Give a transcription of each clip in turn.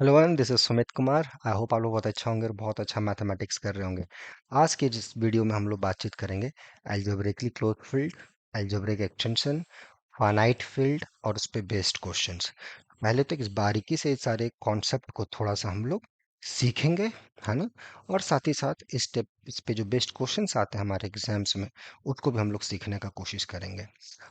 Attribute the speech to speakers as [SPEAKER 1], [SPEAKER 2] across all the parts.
[SPEAKER 1] Hello one, this is Sumit Kumar. I hope आप लोग बहुत अच्छा होंगे और बहुत अच्छा मैथमेटिक्स कर रहे होंगे। आज के जिस वीडियो में हम लोग बातचीत करेंगे algebraically close field, algebraic extension, finite field और उस पे बेस्ड क्वेश्चंस। पहले तो इस बारीकी से इस सारे कॉन्सेप्ट को थोड़ा सा हम लोग सीखेंगे, है ना। और साथ ही साथ इस पे जो बेस्ड क्वेश्चंस आते हैं हमारे एग्जाम्स में, उसको भी हम लोग सीखने का कोशिश करेंगे।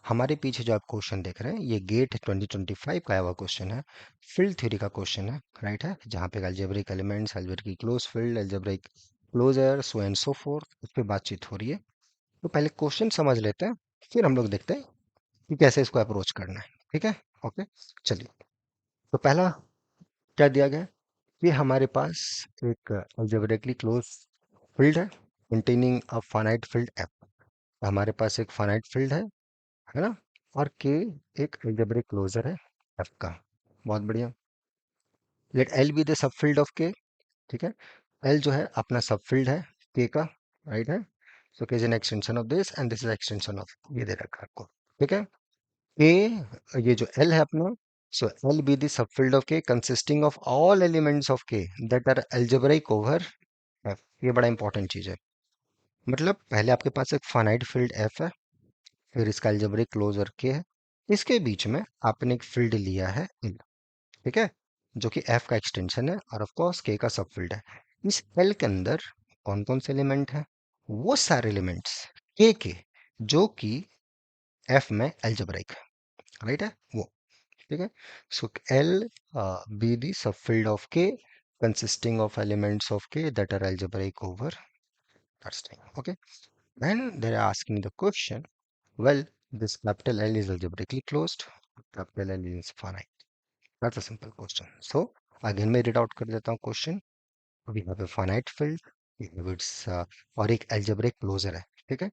[SPEAKER 1] हमारे पीछे जो आप क्वेश्चन देख रहे हैं ये गेट 2025 का आया हुआ क्वेश्चन है। फील्ड थ्योरी का क्वेश्चन है, राइट है, जहाँ पे algebraic elements, algebraic closed field, algebraic closure, so and so forth, उस पर बातचीत हो रही है। तो पहले क्वेश्चन समझ लेते हैं, फिर हम लोग देखते हैं कि कैसे इसको अप्रोच करना है। ठीक है, ओके। चलिए, तो पहला क्या दिया गया है कि हमारे पास एक अलजेब्रिकली क्लोज फील्ड है containing a finite field F. हमारे पास एक फाइनाइट फील्ड है ना। और के एक अलजेब्रिक क्लोजर है एफ का। बहुत बढ़िया। लेट एल बी द सब फील्ड ऑफ के। ठीक है, एल जो है अपना सब फील्ड है के का, राइट है। सो के is an extension of this and this is extension of, ये दे रखा है आपको। ठीक है, ए, ये जो एल है अपना, सो एल बी द सब field of K consisting of all elements of K that are algebraic over F. ये बड़ा इंपॉर्टेंट चीज है। मतलब पहले आपके पास एक फाइनाइट फील्ड एफ है, फिर इसका अलजेब्रिक क्लोजर के है, इसके बीच में आपने एक फील्ड लिया है एल। ठीक है, जो कि एफ का एक्सटेंशन है और ऑफ कोर्स के का सब फील्ड है। इस एल के अंदर कौन कौन से एलिमेंट हैं? वो सारे एलिमेंट्स के जो कि एफ में अलजेब्रिक है, राइट है वो। ठीक है, सो L be the sub field of के consisting of elements of k that are algebraic over that string. Okay, then they're asking the question, well, this capital L is algebraically closed, capital L is finite. That's a simple question. So again मैं read out कर देता हूँ question. We have a finite field, we have its और एक algebraic closure है। ठीक है,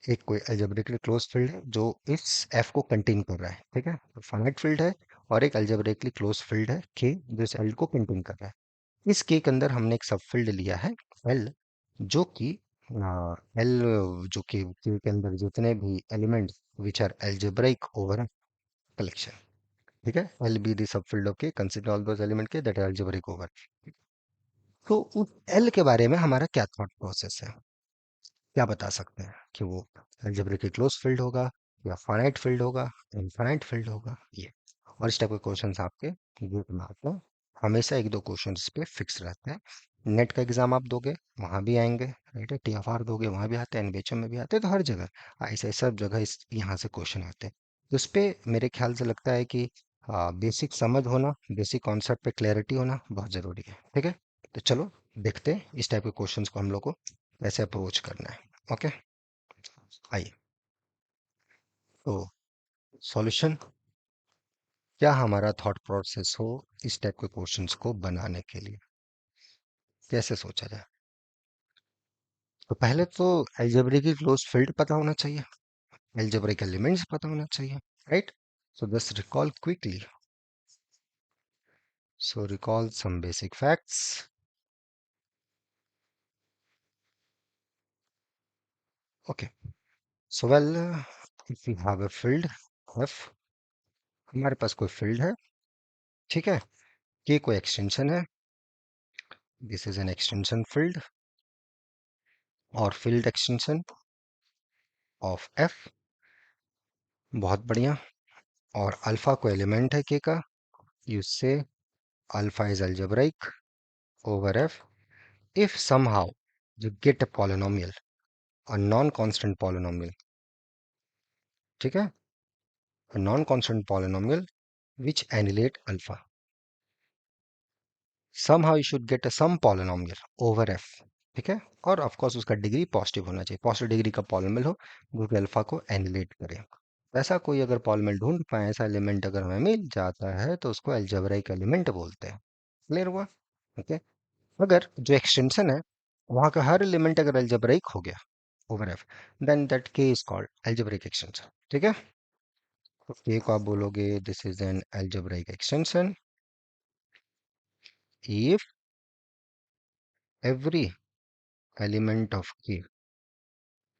[SPEAKER 1] एक कोई algebraically closed field है जो इस f को contain कर रहा है। ठीक है, तो finite field है और एक algebraically closed field है k जो इस l को contain कर रहा है। इस k के अंदर हमने एक सब फील्ड लिया है l, जो कि l, जो कि k के अंदर जितने भी elements which are algebraic over collection. ठीक है, L be the sub field of K consider all those element के दैट आर अलजेब्रिक ओवर। तो उस एल के बारे में हमारा क्या थॉट प्रोसेस है, क्या बता सकते हैं कि वो अलजेब्रिक क्लोज फील्ड होगा या फाइनाइट फील्ड होगा, इनफाइनाइट फील्ड होगा, ये। और इस टाइप के क्वेश्चंस आपके ग्रुप में आते हैं, हमेशा एक दो क्वेश्चन इस पे फिक्स रहते हैं। नेट का एग्जाम आप दोगे वहां भी आएंगे, राइट है, टीएफआर दोगे वहां भी आते हैं, एनबीएचएम में भी आते हैं, तो हर जगह ऐसे सब जगह इस यहाँ से क्वेश्चन आते हैं। तो इस पे मेरे ख्याल से लगता है कि बेसिक समझ होना, बेसिक कॉन्सेप्ट पे क्लैरिटी होना बहुत जरूरी है। ठीक है, तो चलो देखते हैं इस टाइप के क्वेश्चंस को हम लोग को कैसे अप्रोच करना है। ओके, आइए। तो सॉल्यूशन, क्या हमारा थॉट प्रोसेस हो इस टाइप के क्वेश्चंस को बनाने के लिए, कैसे सोचा जाए। तो पहले तो अलजेब्रिक की क्लोज फील्ड पता होना चाहिए, अलजेब्रिक एलिमेंट्स पता होना चाहिए, right. So just recall quickly, so recall some basic facts. Okay, so well, if you have a field F, हमारे पास कोई फील्ड है, ठीक है, के कोई एक्सटेंशन है, this is an extension field और फील्ड एक्सटेंशन ऑफ एफ। बहुत बढ़िया। और अल्फा को एलिमेंट है के का, you say alpha is algebraic over f if somehow you get a polynomial, a non-constant polynomial, ठीक है, a non-constant polynomial which annihilate alpha, somehow you should get a some polynomial over f। ठीक है, और of course उसका degree positive होना चाहिए, positive degree का polynomial हो जो कि अल्फा को एनिलेट करे। ऐसा कोई अगर पॉलिनोमियल ढूंढ पाए, ऐसा एलिमेंट अगर हमें मिल जाता है तो उसको अलजेब्राइक एलिमेंट बोलते हैं। क्लियर हुआ? ओके, अगर जो एक्सटेंशन है वहां का हर एलिमेंट अगर अलजेब्रिक हो गया ओवर एफ, देन दैट के इज कॉल्ड अलजेब्रिक एक्सटेंशन। ठीक है, तो के को आप बोलोगे this is an algebraic extension if every element of के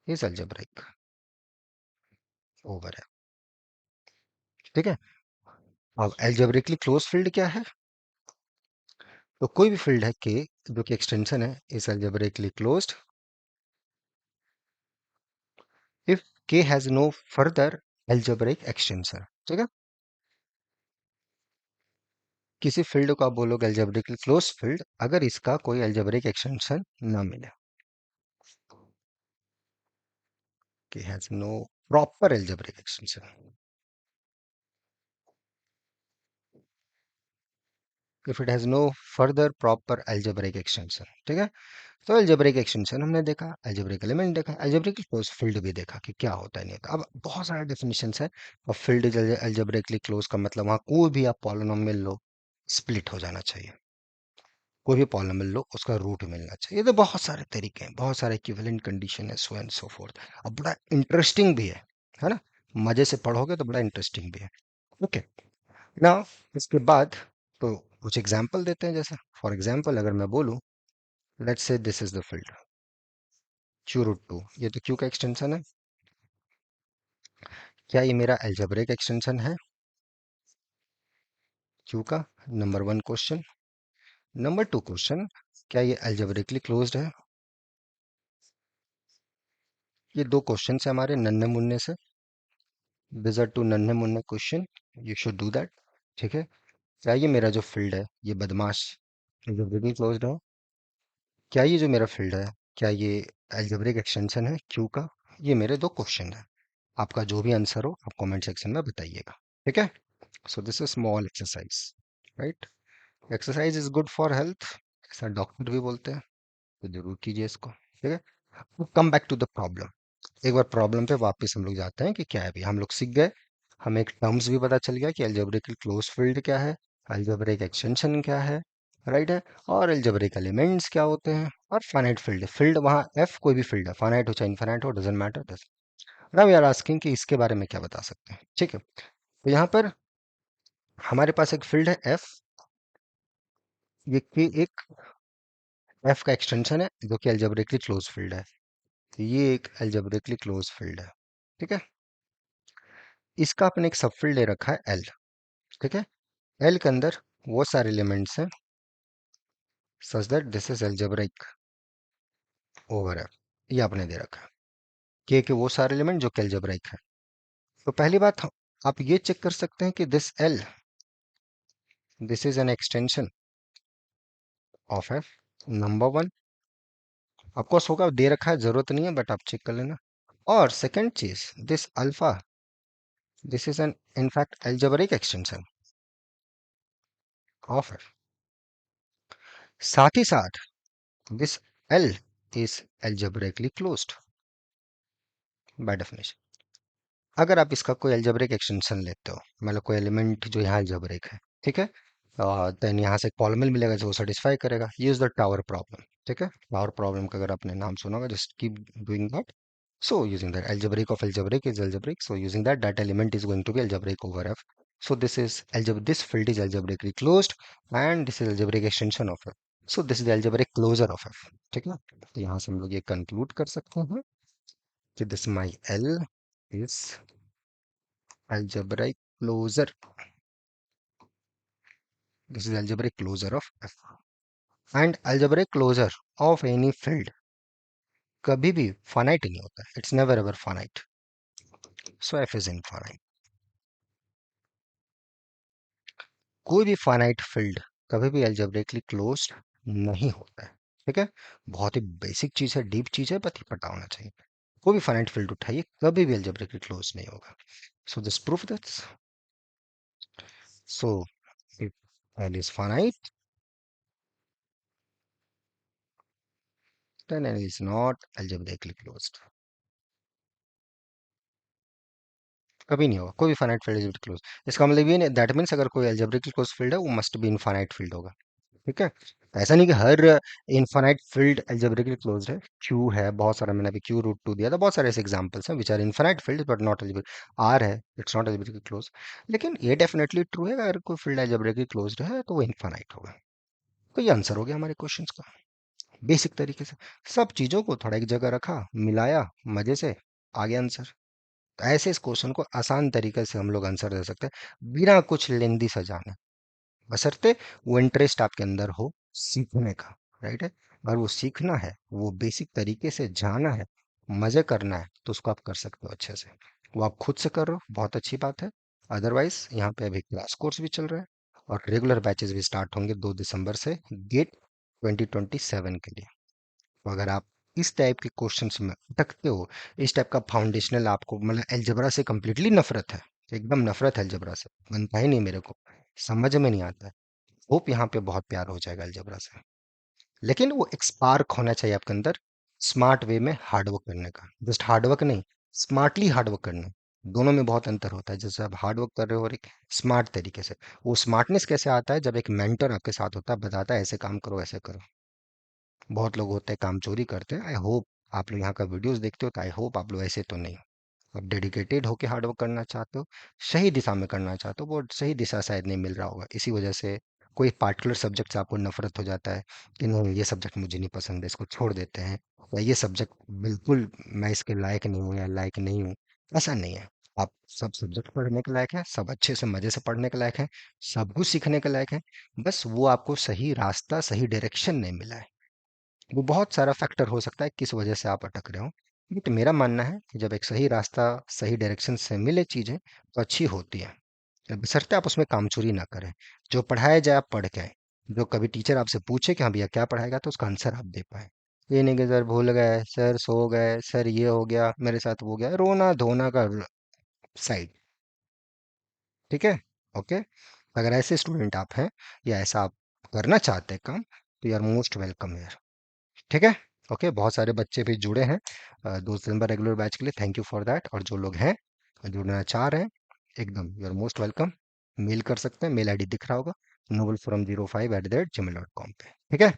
[SPEAKER 1] इज अलजेब्रिक ओवर एफ। ठीक है, अब अलजेब्रिकली क्लोज फील्ड क्या है? तो कोई भी फील्ड है के जो कि एक्सटेंशन है is algebraically closed if K has no further algebraic extension. ठीक है, किसी फील्ड को आप बोलोगे अलजेब्रिकली क्लोज फील्ड अगर इसका कोई अलजेब्रिक एक्सटेंशन ना मिले, K has no proper algebraic extension. If it has no further proper algebraic extension. ठीक है, तो अलजेब्रिक एक्सटेंशन हमने देखा, अलजेब्रिक एलिमेंट देखा, अलजेब्रिक क्लोज फील्ड भी देखा कि क्या होता है नहीं होता। अब बहुत सारे डेफिनेशंस है और फील्ड इज अलजेब्रिकली क्लोज का मतलब वहां कोई भी आप पॉलिनोमियल लो स्प्लिट हो जाना चाहिए, कोई भी पॉलिनोमियल लो उसका रूट मिलना चाहिए। तो बहुत सारे तरीके हैं, बहुत सारे इक्विवेलेंट कंडीशन है, सो एंड सो फोर्थ। अब बड़ा इंटरेस्टिंग भी है ना, मजे से पढ़ोगे तो बड़ा इंटरेस्टिंग भी है। ओके, ना इसके बाद तो कुछ एग्जाम्पल देते हैं। जैसे फॉर एग्जाम्पल अगर मैं बोलूं, let's say this is the field Q root two, ये तो क्यू का एक्सटेंशन है। क्या ये मेरा अलजेब्रिक एक्सटेंशन है क्यू का? Number one question. Number two question, क्या ये अलजेब्रिकली क्लोज्ड है? ये दो क्वेश्चन है हमारे नन्हे मुन्ने से, दिस आर टू नन्हे मुन्ने question, you should do that. ठीक है, क्या ये मेरा जो फील्ड है ये बदमाश अलजेब्रिकली क्लोज्ड है? क्या ये जो मेरा फील्ड है क्या ये अलजेब्रिक एक्सटेंशन है क्यू का? ये मेरे दो क्वेश्चन है, आपका जो भी आंसर हो आप कमेंट सेक्शन में बताइएगा। ठीक है, so this is small exercise, right? Exercise is good for health, ऐसा डॉक्टर भी बोलते हैं, तो जरूर कीजिए इसको। ठीक है, come back to the problem. एक बार प्रॉब्लम पे वापस हम लोग जाते हैं कि क्या है। भी हम लोग सीख गए, हमें एक टर्म्स भी पता चल गया कि अलजेब्रिक क्लोज फील्ड क्या है, अलजेब्रिक एक्सटेंशन क्या है, राइट है, और अलजेब्रिक एलिमेंट्स क्या होते हैं, और फाइनाइट फील्ड। फील्ड वहाँ एफ कोई भी फील्ड है, फाइनाइट हो चाहे इनफाइनाइट हो, doesn't matter. Now we are asking कि इसके बारे में क्या बता सकते हैं। ठीक है, तो यहाँ पर हमारे पास एक फील्ड है एफ, ये की एक एफ का एक्सटेंशन है जो कि अलजेब्रिकली क्लोज फील्ड है। तो ये एक अलजेब्रिकली क्लोज फील्ड है। ठीक है, इसका आपने एक सब फील्ड ले रखा है एल। ठीक है, एल के अंदर वो सारे एलिमेंट्स हैं such that this is algebraic over F, ये आपने दे रखा है के वो सारे एलिमेंट जो कि अलजेब्रिक है। तो पहली बात आप ये चेक कर सकते हैं कि this L, this is an extension of F, number one. आपको होगा दे रखा है, जरूरत नहीं है बट आप चेक कर लेना। और सेकंड चीज, this alpha, this is an in fact algebraic extension of F. साथ ही साथ this L is algebraically closed by definition. अगर आप इसका कोई अलजेब्रिक एक्सटेंशन लेते हो, मतलब कोई एलिमेंट जो यहाँ अलजेब्रिक है, ठीक है, देन यहाँ से एक पॉलिनोमियल मिलेगा जो सेटिस्फाई करेगा। Use the tower problem. ठीक है, टावर प्रॉब्लम का अगर आपने नाम सुना होगा, just keep doing that. So using that algebraic of algebraic is algebraic. So using that, that element is going to be algebraic over F. So this is this field is algebraically closed, and this is algebraic extension of F. So this is the algebraic closure of F. ठीक है, तो यहाँ से हम लोग ये conclude कर सकते हैं कि this my L is algebraic closure. This is algebraic closure of F. And algebraic closure of any field कभी भी finite नहीं होता है. It's never ever finite. So F is infinite. कोई भी फाइनाइट फील्ड कभी भी अलजेब्रिकली क्लोज्ड नहीं होता है। ठीक है, बहुत ही बेसिक चीज है, डीप चीज है, बट ये पता होना चाहिए। कोई भी फाइनाइट फील्ड उठाइए कभी भी अलजेब्रिकली क्लोज नहीं होगा। So this proof that, so if L is finite then L is not algebraically closed। कभी नहीं होगा कोई भी फाइनाइट फील्ड अलजेब्रिकली क्लोज। इसका मतलब ये नहीं, दैट मीन्स अगर कोई अलजेब्रिकली क्लोज फील्ड है वो मस्ट बी इनफाइनाइट फील्ड होगा। ठीक है, ऐसा नहीं कि हर इनफाइनाइट फील्ड अलजेब्रिकली क्लोज्ड है। क्यू है बहुत सारा, मैंने अभी क्यू रूट टू दिया था, बहुत सारे ऐसे एग्जांपल्स हैं which are infinite field but not algebraic. R है, इट्स नॉट अलजेब्रिकली क्लोज। लेकिन ये डेफिनेटली ट्रू है, अगर कोई फील्ड अलजेब्रिकली क्लोज्ड है तो वो इनफाइनाइट होगा। तो ये आंसर हो गया हमारे क्वेश्चन का, बेसिक तरीके से। सब चीजों को थोड़ा एक जगह रखा, मिलाया, मजे से आ गया आंसर। तो ऐसे इस क्वेश्चन को आसान तरीके से हम लोग आंसर दे सकते हैं बिना कुछ लेंदी सजाने, बशर्ते वो इंटरेस्ट आपके अंदर हो सीखने का, राइट है। और वो सीखना है, वो बेसिक तरीके से जाना है, मजे करना है, तो उसको आप कर सकते हो अच्छे से। वो आप खुद से कर रहे हो, बहुत अच्छी बात है। अदरवाइज यहाँ पे अभी क्लास कोर्स भी चल रहा है और रेगुलर बैचेस भी स्टार्ट होंगे 2 दिसंबर से गेट 2027 के लिए। तो अगर आप इस टाइप के क्वेश्चंस में अटकते हो, इस टाइप का फाउंडेशनल आपको मतलब अलजेब्रा से कंप्लीटली नफरत है, एकदम नफरत है अलजेब्रा से, बनता ही नहीं मेरे को, समझ में नहीं आता है, होप यहाँ पे बहुत प्यार हो जाएगा अलजेब्रा से। लेकिन वो एक स्पार्क होना चाहिए आपके अंदर, स्मार्ट वे में हार्डवर्क करने का, जस्ट हार्डवर्क नहीं, स्मार्टली हार्डवर्क करना। दोनों में बहुत अंतर होता है, जैसे आप हार्डवर्क कर रहे हो और एक स्मार्ट तरीके से। वो स्मार्टनेस कैसे आता है, जब एक मेंटर आपके साथ होता है, बताता है ऐसे काम करो ऐसे करो। बहुत लोग होते हैं काम चोरी करते हैं। आई होप आप लोग यहाँ का वीडियोस देखते हो, तो आई होप आप लोग ऐसे तो नहीं हो। आप डेडिकेटेड होके हार्डवर्क करना चाहते हो, सही दिशा में करना चाहते हो, वो सही दिशा शायद नहीं मिल रहा होगा, इसी वजह से कोई पार्टिकुलर सब्जेक्ट से आपको नफरत हो जाता है कि नहीं ये सब्जेक्ट मुझे नहीं पसंद है, इसको छोड़ देते हैं, या ये सब्जेक्ट बिल्कुल मैं इसके लायक नहीं हूँ या लायक नहीं हूँ। ऐसा नहीं है। आप सब सब्जेक्ट पढ़ने के लायक है, सब अच्छे से मजे से पढ़ने के लायक है, सब कुछ सीखने के लायक है। बस वो आपको सही रास्ता, सही डायरेक्शन नहीं मिला है। वो बहुत सारा फैक्टर हो सकता है किस वजह से आप अटक रहे हो। बट मेरा मानना है कि जब एक सही रास्ता, सही डायरेक्शन से मिले चीजें, तो अच्छी होती है। बशर्ते आप उसमें कामचोरी ना करें। जो पढ़ाया जाए आप पढ़ के आए। जो कभी टीचर आपसे पूछे कि हाँ भैया क्या पढ़ाएगा, तो उसका आंसर आप दे पाए। ये नहीं कि सर भूल गए, सर सो गए, सर ये हो गया मेरे साथ, वो हो गया, रोना धोना का साइड। ठीक है। ओके। अगर ऐसे स्टूडेंट आप हैं या ऐसा आप करना चाहते हैं काम, तो यू आर मोस्ट वेलकम है। ठीक है। ओके, बहुत सारे बच्चे भी जुड़े हैं 2 दिसंबर रेगुलर बैच के लिए, थैंक यू फॉर दैट। और जो लोग हैं जुड़ना चाह रहे हैं, एकदम you are most welcome. Mail कर सकते हैं, मेल आईडी दिख रहा होगा, novelforum05@gmail.com पे। ठीक है।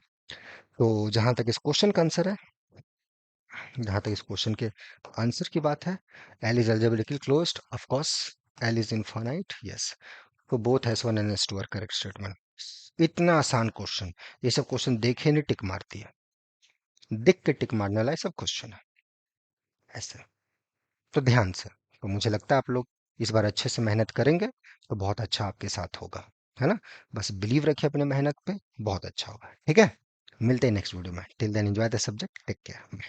[SPEAKER 1] तो जहां तक इस क्वेश्चन का आंसर है, जहां तक इस क्वेश्चन के आंसर की बात है, L is algebraically closed, of course L is infinite, yes. तो both S1 and S2 are correct statement. इतना आसान क्वेश्चन, ये सब क्वेश्चन देखे नहीं टिक मारती है, देख के टिक मारने वाला ये सब क्वेश्चन है ऐसे। तो ध्यान से, तो मुझे लगता है आप लोग इस बार अच्छे से मेहनत करेंगे, तो बहुत अच्छा आपके साथ होगा, है ना। बस बिलीव रखिए अपने मेहनत पे, बहुत अच्छा होगा। ठीक है। मिलते हैं नेक्स्ट वीडियो में, till then enjoy the subject, take care.